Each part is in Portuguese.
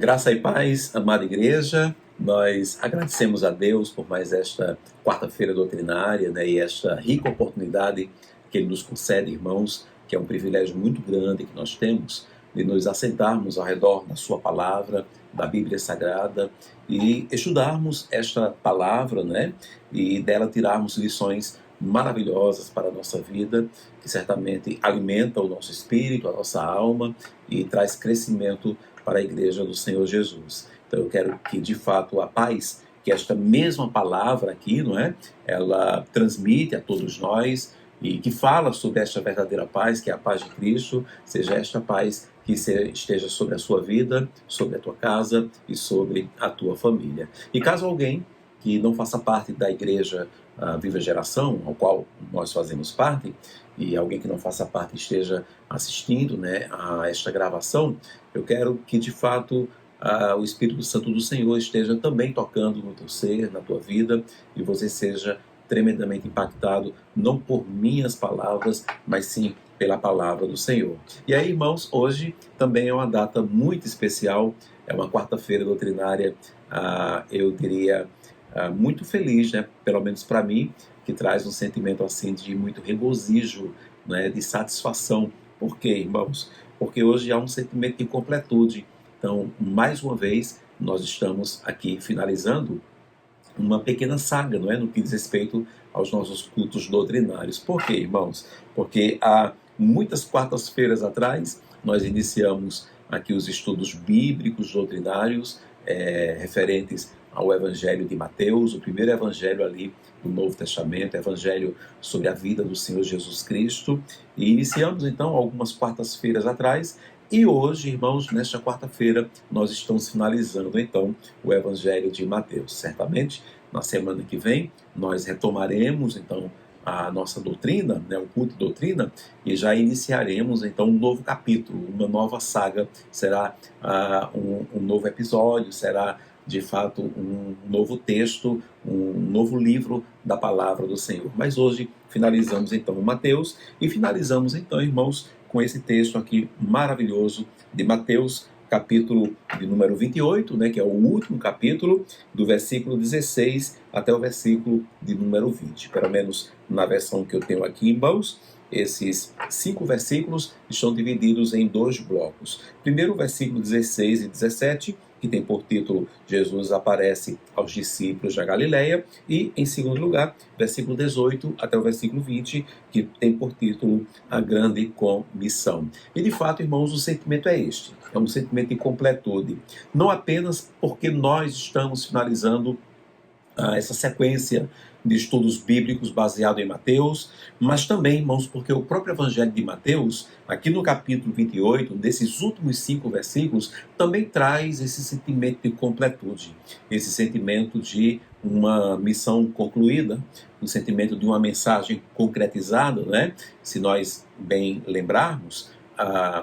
Graça e paz, amada igreja, nós agradecemos a Deus por mais esta quarta-feira doutrinária, né, e esta rica oportunidade que Ele nos concede, irmãos, que é um privilégio muito grande que nós temos de nos assentarmos ao redor da Sua palavra, da Bíblia Sagrada, e estudarmos esta palavra, né, e dela tirarmos lições maravilhosas para a nossa vida, que certamente alimenta o nosso espírito, a nossa alma e traz crescimento para a igreja do Senhor Jesus. Então eu quero que, de fato, a paz que esta mesma palavra aqui, não é? Ela transmite a todos nós e que fala sobre esta verdadeira paz, que é a paz de Cristo, seja esta paz que esteja sobre a sua vida, sobre a tua casa e sobre a tua família. E caso alguém que não faça parte da igreja Viva Geração, ao qual nós fazemos parte, e alguém que não faça parte esteja assistindo, né, a esta gravação, eu quero que, de fato, o Espírito Santo do Senhor esteja também tocando no teu ser, na tua vida, e você seja tremendamente impactado, não por minhas palavras, mas sim pela palavra do Senhor. E aí, irmãos, hoje também é uma data muito especial, é uma quarta-feira doutrinária, eu diria, muito feliz, né? Pelo menos para mim, que traz um sentimento assim de muito regozijo, né? De satisfação. Por quê, irmãos? Porque hoje há um sentimento de completude. Então, mais uma vez, nós estamos aqui finalizando uma pequena saga, não é? No que diz respeito aos nossos cultos doutrinários. Por quê, irmãos? Porque há muitas quartas-feiras atrás, nós iniciamos aqui os estudos bíblicos doutrinários referentes ao Evangelho de Mateus, o primeiro evangelho ali do Novo Testamento, evangelho sobre a vida do Senhor Jesus Cristo. E iniciamos então algumas quartas-feiras atrás. E hoje, irmãos, nesta quarta-feira, nós estamos finalizando, então, o Evangelho de Mateus. Certamente, na semana que vem, nós retomaremos, então, a nossa doutrina, né, o culto de doutrina, e já iniciaremos, então, um novo capítulo, uma nova saga. Será um novo episódio, será, de fato, um novo texto, um novo livro da palavra do Senhor. Mas hoje, finalizamos, então, Mateus, e finalizamos, então, irmãos, com esse texto aqui maravilhoso de Mateus, capítulo de número 28, né, que é o último capítulo, do versículo 16 até o versículo de número 20. Pelo menos na versão que eu tenho aqui em mãos, esses 5 versículos estão divididos em 2 blocos. Primeiro, o versículo 16 e 17, que tem por título Jesus aparece aos discípulos da Galileia, e, em segundo lugar, versículo 18 até o versículo 20, que tem por título A Grande Comissão. E, de fato, irmãos, o sentimento é este, é um sentimento de completude, não apenas porque nós estamos finalizando essa sequência de estudos bíblicos baseado em Mateus, mas também, irmãos, porque o próprio Evangelho de Mateus, aqui no capítulo 28, desses últimos 5 versículos, também traz esse sentimento de completude, esse sentimento de uma missão concluída, um sentimento de uma mensagem concretizada, né? Se nós bem lembrarmos,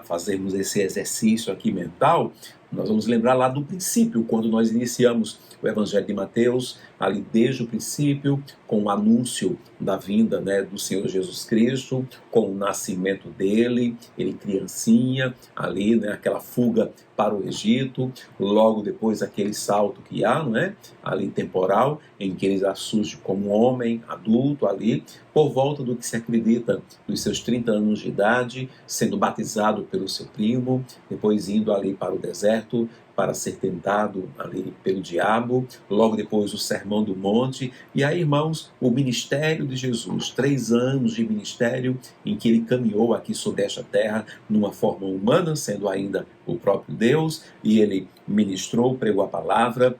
fazermos esse exercício aqui mental, nós vamos lembrar lá do princípio, quando nós iniciamos o Evangelho de Mateus, ali desde o princípio, com o anúncio da vinda, né, do Senhor Jesus Cristo, com o nascimento dele, ele criancinha, ali, né, aquela fuga para o Egito, logo depois aquele salto que há, não é? Ali temporal, em que ele já surge como homem adulto ali, por volta do que se acredita dos seus 30 anos de idade, sendo batizado pelo seu primo, depois indo ali para o deserto, para ser tentado ali pelo diabo, logo depois o Sermão do Monte, e aí, irmãos, o ministério de Jesus, 3 anos de ministério em que ele caminhou aqui sobre esta terra numa forma humana, sendo ainda o próprio Deus, e ele ministrou, pregou a palavra,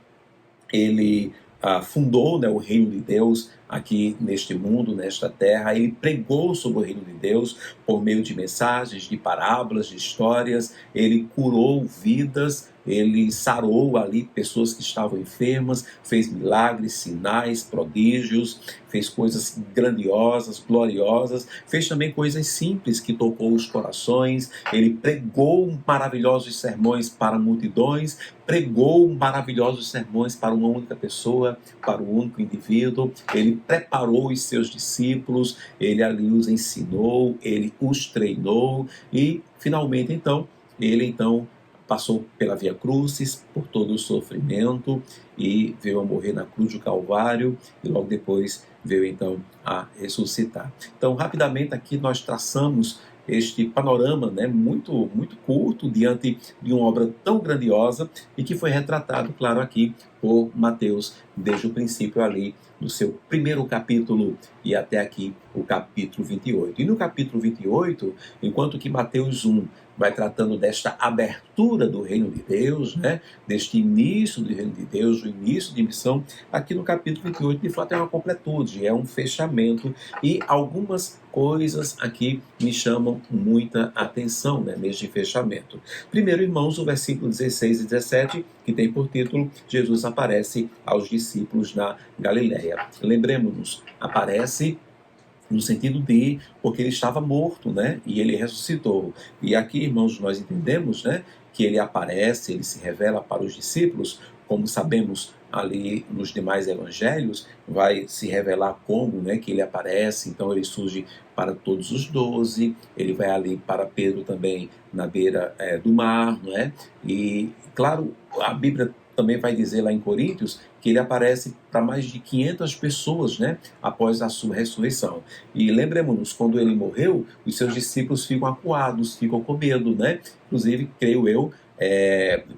ele fundou, né, o reino de Deus aqui neste mundo, nesta terra. Ele pregou sobre o reino de Deus por meio de mensagens, de parábolas, de histórias. Ele curou vidas, ele sarou ali pessoas que estavam enfermas, fez milagres, sinais, prodígios, fez coisas grandiosas, gloriosas, fez também coisas simples que tocou os corações. Ele pregou maravilhosos sermões para multidões, pregou maravilhosos sermões para uma única pessoa, para um único indivíduo. Ele preparou os seus discípulos, ele ali os ensinou, ele os treinou e, finalmente, ele passou pela Via Crucis, por todo o sofrimento, e veio a morrer na cruz do Calvário, e logo depois veio então a ressuscitar. Então, rapidamente aqui nós traçamos este panorama, né, muito curto diante de uma obra tão grandiosa e que foi retratado, claro, aqui por Mateus desde o princípio ali, no seu primeiro capítulo e até aqui o capítulo 28. E no capítulo 28, enquanto que Mateus 1 vai tratando desta abertura do reino de Deus, né, deste início do reino de Deus, do início de missão, aqui no capítulo 28, de fato, é uma completude, é um fechamento, e algumas coisas aqui me chamam muita atenção, né, neste fechamento. Primeiro, irmãos, o versículo 16 e 17, que tem por título, Jesus aparece aos discípulos na Galileia. Lembremos-nos, aparece no sentido de, porque ele estava morto, né? E ele ressuscitou. E aqui, irmãos, nós entendemos, né, que ele aparece, ele se revela para os discípulos, como sabemos ali nos demais evangelhos, vai se revelar como, né, que ele aparece. Então ele surge para todos os 12, ele vai ali para Pedro também na beira do mar, não é? E, claro, a Bíblia também vai dizer lá em Coríntios que ele aparece para mais de 500 pessoas, né, após a sua ressurreição. E lembremos-nos, quando ele morreu, os seus discípulos ficam acuados, ficam com medo, né? Inclusive, creio eu,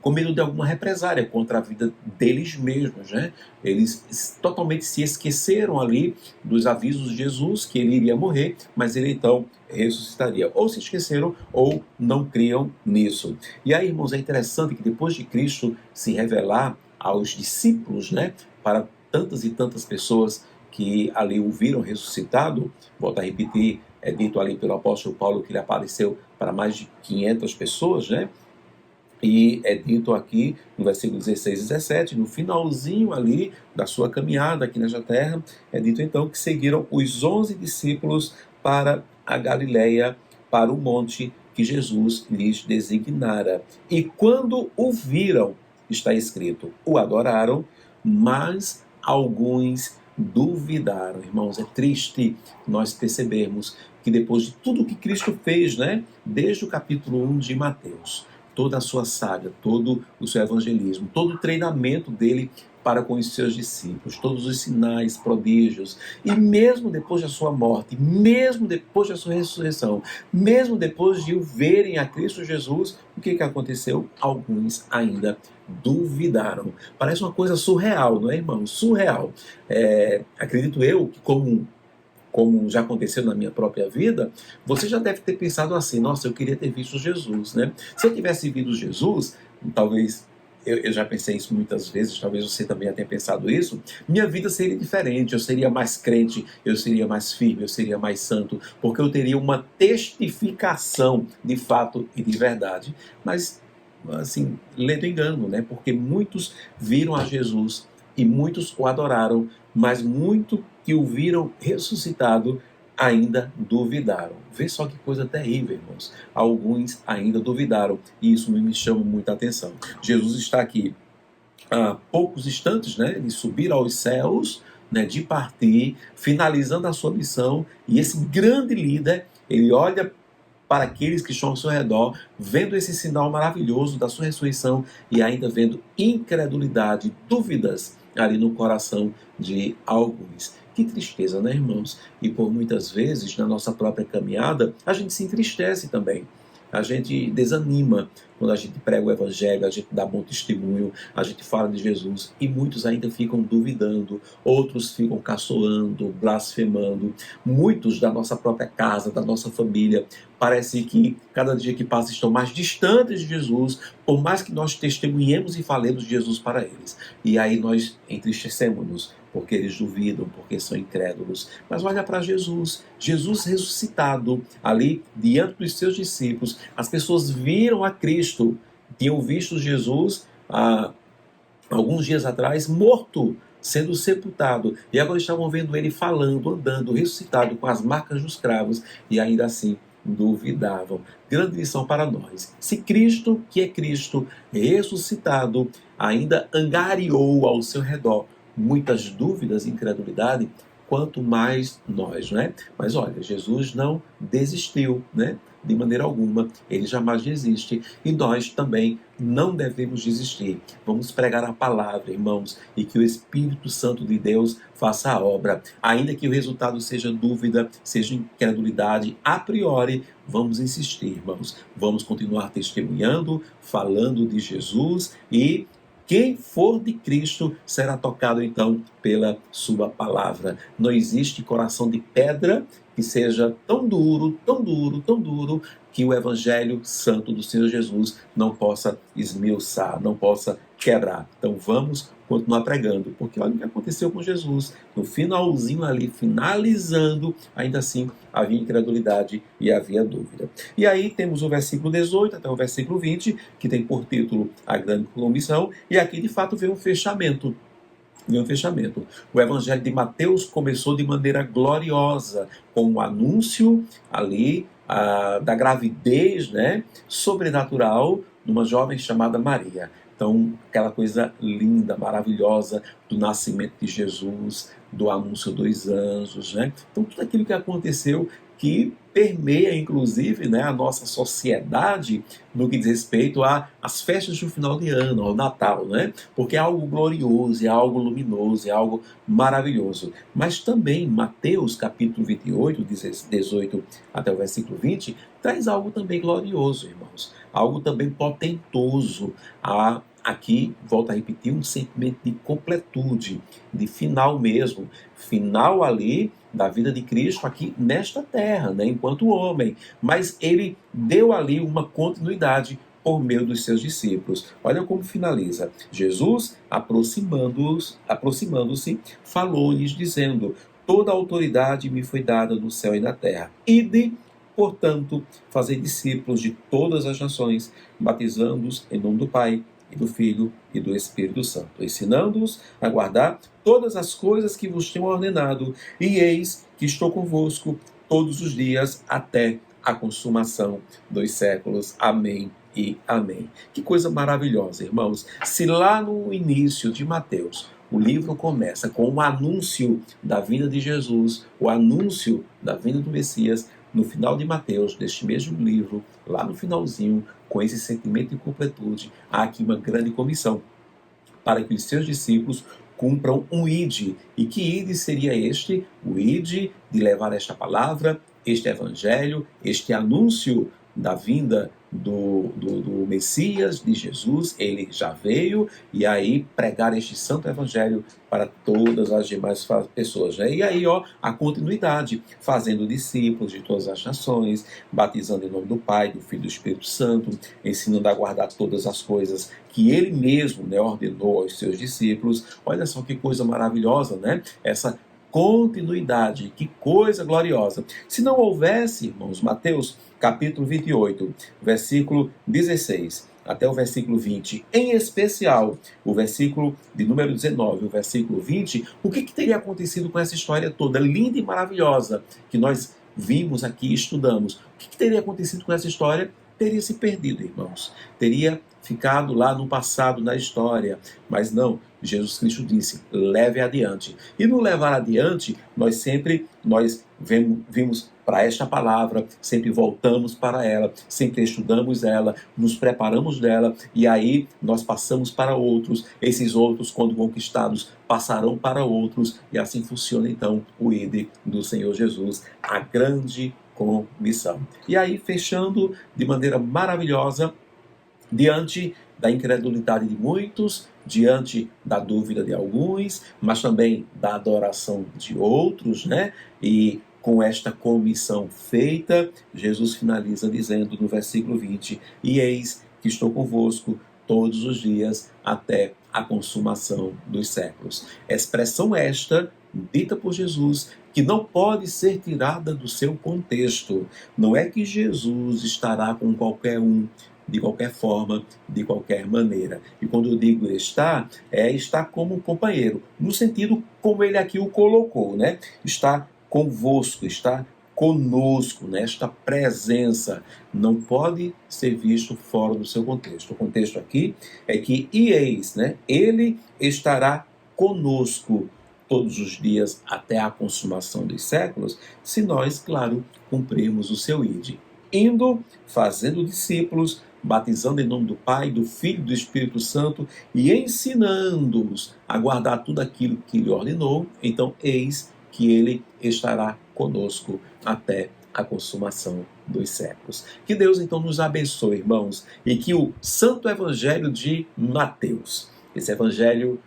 com medo de alguma represária contra a vida deles mesmos, né? Eles totalmente se esqueceram ali dos avisos de Jesus, que ele iria morrer, mas ele então ressuscitaria. Ou se esqueceram ou não criam nisso. E aí, irmãos, é interessante que depois de Cristo se revelar aos discípulos, né, para tantas e tantas pessoas que ali o viram ressuscitado, volto a repetir, é dito ali pelo apóstolo Paulo que ele apareceu para mais de 500 pessoas, né? E é dito aqui no versículo 16 e 17, no finalzinho ali da sua caminhada aqui nesta terra, é dito então que seguiram os 11 discípulos para a Galileia, para o monte que Jesus lhes designara. E quando o viram, está escrito, o adoraram, mas alguns duvidaram. Irmãos, é triste nós percebermos que depois de tudo que Cristo fez, né, desde o capítulo 1 de Mateus, toda a sua saga, todo o seu evangelismo, todo o treinamento dele para com os seus discípulos, todos os sinais, prodígios, e mesmo depois da sua morte, mesmo depois da sua ressurreição, mesmo depois de o verem a Cristo Jesus, o que aconteceu? Alguns ainda duvidaram. Parece uma coisa surreal, não é, irmão? Surreal. Acredito eu que como já aconteceu na minha própria vida, você já deve ter pensado assim, nossa, eu queria ter visto Jesus, né? Se eu tivesse visto Jesus, talvez, eu já pensei isso muitas vezes, talvez você também tenha pensado isso, minha vida seria diferente, eu seria mais crente, eu seria mais firme, eu seria mais santo, porque eu teria uma testificação de fato e de verdade. Mas, assim, lendo engano, né? Porque muitos viram a Jesus e muitos o adoraram, mas muito que o viram ressuscitado ainda duvidaram. Vê só que coisa terrível, irmãos. Alguns ainda duvidaram, e isso me chama muita atenção. Jesus está aqui há poucos instantes, né, de subir aos céus, né, de partir, finalizando a sua missão, e esse grande líder, ele olha para aqueles que estão ao seu redor, vendo esse sinal maravilhoso da sua ressurreição e ainda vendo incredulidade, dúvidas ali no coração de alguns. Que tristeza, né, irmãos? E por muitas vezes, na nossa própria caminhada, a gente se entristece também. A gente desanima quando a gente prega o evangelho, a gente dá bom testemunho, a gente fala de Jesus, e muitos ainda ficam duvidando, outros ficam caçoando, blasfemando. Muitos da nossa própria casa, da nossa família, parece que cada dia que passa estão mais distantes de Jesus, por mais que nós testemunhemos e falemos de Jesus para eles. E aí nós entristecemos-nos, porque eles duvidam, porque são incrédulos. Mas olha para Jesus, Jesus ressuscitado, ali diante dos seus discípulos, as pessoas viram a Cristo, tinham visto Jesus há alguns dias atrás morto, sendo sepultado, e agora estavam vendo ele falando, andando, ressuscitado, com as marcas dos cravos, e ainda assim duvidavam. Grande lição para nós. Se Cristo, que é Cristo, ressuscitado, ainda angariou ao seu redor muitas dúvidas e incredulidade, quanto mais nós, né? Mas olha, Jesus não desistiu, né? de maneira alguma, ele jamais desiste e nós também não devemos desistir. Vamos pregar a palavra, irmãos, e que o Espírito Santo de Deus faça a obra. Ainda que o resultado seja dúvida, seja incredulidade, a priori, vamos insistir, irmãos. Vamos continuar testemunhando, falando de Jesus e quem for de Cristo será tocado então pela sua palavra. Não existe coração de pedra que seja tão duro, tão duro, tão duro, que o Evangelho Santo do Senhor Jesus não possa esmiuçar, não possa quebrar. Então vamos continuar pregando, porque olha o que aconteceu com Jesus. No finalzinho ali, finalizando, ainda assim havia incredulidade e havia dúvida. E aí temos o versículo 18 até o versículo 20, que tem por título A Grande Comissão, e aqui de fato vem um fechamento. O Evangelho de Mateus começou de maneira gloriosa, com o anúncio ali da gravidez, né, sobrenatural de uma jovem chamada Maria. Então, aquela coisa linda, maravilhosa do nascimento de Jesus, do anúncio dos anjos, né? Então, tudo aquilo que aconteceu que permeia, inclusive, né, a nossa sociedade no que diz respeito às festas do final de ano, ao Natal, né? Porque é algo glorioso, é algo luminoso, é algo maravilhoso. Mas também Mateus, capítulo 28, 18 até o versículo 20, traz algo também glorioso, irmãos. Algo também potentoso. Aqui, volto a repetir, um sentimento de completude, de final mesmo. Final ali da vida de Cristo aqui nesta terra, né, enquanto homem. Mas ele deu ali uma continuidade por meio dos seus discípulos. Olha como finaliza. Jesus, aproximando-se, falou-lhes, dizendo: toda a autoridade me foi dada no céu e na terra. Ide, portanto, fazer discípulos de todas as nações, batizando-os em nome do Pai, e do Filho e do Espírito Santo, ensinando-os a guardar todas as coisas que vos tenho ordenado, e eis que estou convosco todos os dias até a consumação dos séculos. Amém e amém. Que coisa maravilhosa, irmãos. Se lá no início de Mateus o livro começa com o anúncio da vinda de Jesus, o anúncio da vinda do Messias, no final de Mateus, deste mesmo livro, lá no finalzinho, com esse sentimento de completude, há aqui uma grande comissão para que os seus discípulos cumpram um ide. E que ide seria este? O ide de levar esta palavra, este evangelho, este anúncio da vinda do Messias, de Jesus. Ele já veio, e aí pregar este santo evangelho para todas as demais pessoas, né? E aí, a continuidade, fazendo discípulos de todas as nações, batizando em nome do Pai, do Filho e do Espírito Santo, ensinando a guardar todas as coisas que ele mesmo, né, ordenou aos seus discípulos. Olha só que coisa maravilhosa, né? Essa continuidade, que coisa gloriosa. Se não houvesse, irmãos, Mateus capítulo 28, versículo 16 até o versículo 20, em especial o versículo de número 19, o versículo 20, o que teria acontecido com essa história toda linda e maravilhosa que nós vimos aqui e estudamos? O que teria acontecido com essa história? Teria se perdido, irmãos. Teria ficado lá no passado, na história. Mas não, Jesus Cristo disse: leve adiante. E no levar adiante, nós vimos para esta palavra, sempre voltamos para ela, sempre estudamos ela, nos preparamos dela, e aí nós passamos para outros. Esses outros, quando conquistados, passarão para outros, e assim funciona então o ID do Senhor Jesus, a grande comissão. E aí, fechando de maneira maravilhosa, diante da incredulidade de muitos, diante da dúvida de alguns, mas também da adoração de outros, né? E com esta comissão feita, Jesus finaliza dizendo no versículo 20: e eis que estou convosco todos os dias até a consumação dos séculos. Expressão esta, dita por Jesus, que não pode ser tirada do seu contexto. Não é que Jesus estará com qualquer um, de qualquer forma, de qualquer maneira. E quando eu digo estar, é estar como companheiro, no sentido como ele aqui o colocou, né? Está convosco, está conosco, né? Esta presença não pode ser visto fora do seu contexto. O contexto aqui é que, e eis, né? Ele estará conosco todos os dias até a consumação dos séculos, se nós, claro, cumprirmos o seu ide. indo, fazendo discípulos, batizando em nome do Pai, do Filho e do Espírito Santo e ensinando-os a guardar tudo aquilo que Ele ordenou. Então, eis que Ele estará conosco até a consumação dos séculos. Que Deus, então, nos abençoe, irmãos, e que o Santo Evangelho de Mateus, esse Evangelho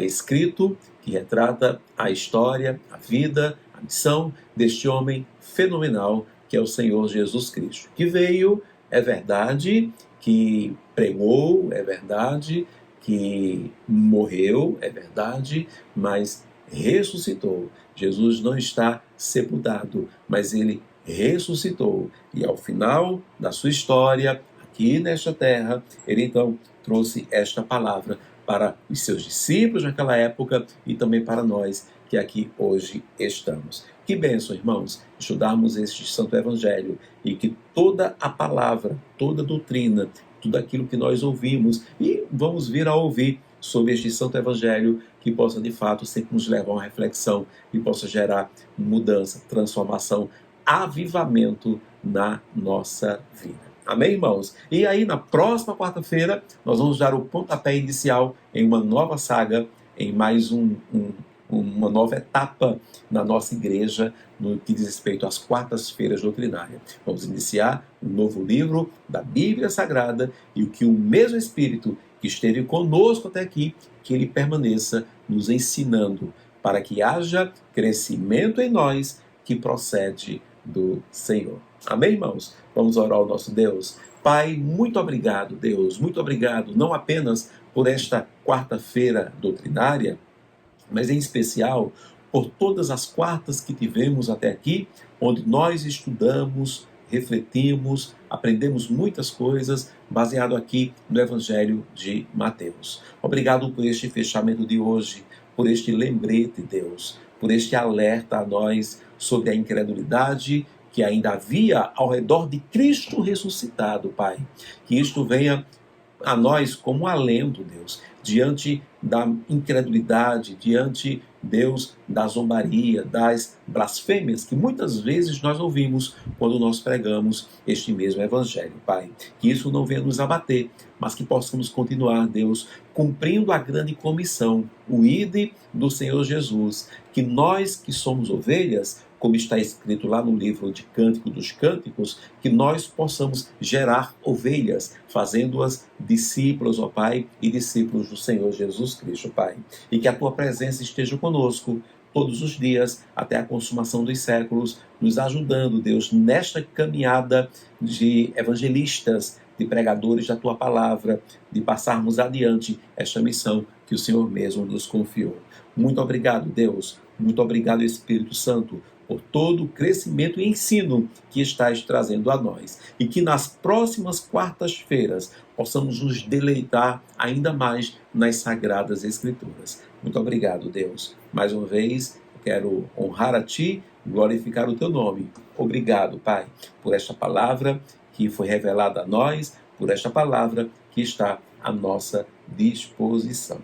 escrito, que retrata a história, a vida, a missão deste homem fenomenal que é o Senhor Jesus Cristo, que veio, é verdade, que pregou, é verdade, que morreu, é verdade, mas ressuscitou. Jesus não está sepultado, mas ele ressuscitou. E ao final da sua história, aqui nesta terra, ele então trouxe esta palavra para os seus discípulos naquela época e também para nós que aqui hoje estamos. Que bênção, irmãos, estudarmos este Santo Evangelho e que toda a palavra, toda a doutrina, tudo aquilo que nós ouvimos e vamos vir a ouvir sobre este Santo Evangelho, que possa de fato sempre nos levar a uma reflexão e possa gerar mudança, transformação, avivamento na nossa vida. Amém, irmãos? E aí, na próxima quarta-feira, nós vamos dar o pontapé inicial em uma nova saga, em mais uma nova etapa na nossa igreja, no que diz respeito às quartas-feiras doutrinárias. Vamos iniciar um novo livro da Bíblia Sagrada e o que o mesmo Espírito que esteve conosco até aqui, que ele permaneça nos ensinando, para que haja crescimento em nós que procede do Senhor. Amém, irmãos? Vamos orar ao nosso Deus. Pai, muito obrigado, Deus, muito obrigado, não apenas por esta quarta-feira doutrinária, mas em especial por todas as quartas que tivemos até aqui, onde nós estudamos, refletimos, aprendemos muitas coisas baseado aqui no Evangelho de Mateus. Obrigado por este fechamento de hoje, por este lembrete, Deus, por este alerta a nós sobre a incredulidade que ainda havia ao redor de Cristo ressuscitado, Pai. Que isto venha a nós como um alento, Deus, diante da incredulidade, diante, Deus, da zombaria, das blasfêmias que muitas vezes nós ouvimos quando nós pregamos este mesmo Evangelho, Pai. Que isso não venha nos abater, mas que possamos continuar, Deus, cumprindo a grande comissão, o ide do Senhor Jesus, que nós que somos ovelhas, como está escrito lá no livro de Cântico dos Cânticos, que nós possamos gerar ovelhas, fazendo-as discípulos, ó Pai, e discípulos do Senhor Jesus Cristo, Pai. E que a Tua presença esteja conosco todos os dias, até a consumação dos séculos, nos ajudando, Deus, nesta caminhada de evangelistas, de pregadores da Tua Palavra, de passarmos adiante esta missão que o Senhor mesmo nos confiou. Muito obrigado, Deus. Muito obrigado, Espírito Santo, por todo o crescimento e ensino que estás trazendo a nós. E que nas próximas quartas-feiras possamos nos deleitar ainda mais nas Sagradas Escrituras. Muito obrigado, Deus. Mais uma vez, eu quero honrar a Ti, glorificar o Teu nome. Obrigado, Pai, por esta palavra que foi revelada a nós, por esta palavra que está à nossa disposição.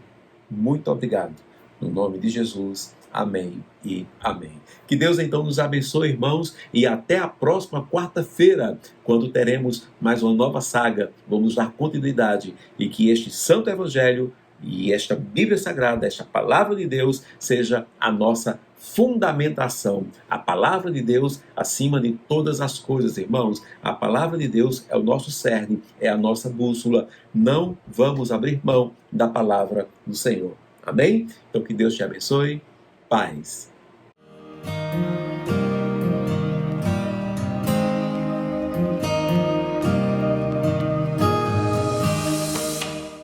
Muito obrigado. No nome de Jesus. Amém e amém. Que Deus então nos abençoe, irmãos, e até a próxima quarta-feira, quando teremos mais uma nova saga. Vamos dar continuidade e que este Santo Evangelho e esta Bíblia Sagrada, esta Palavra de Deus, seja a nossa fundamentação. A Palavra de Deus acima de todas as coisas, irmãos. A Palavra de Deus é o nosso cerne, é a nossa bússola. Não vamos abrir mão da Palavra do Senhor. Amém? Então que Deus te abençoe. Paz.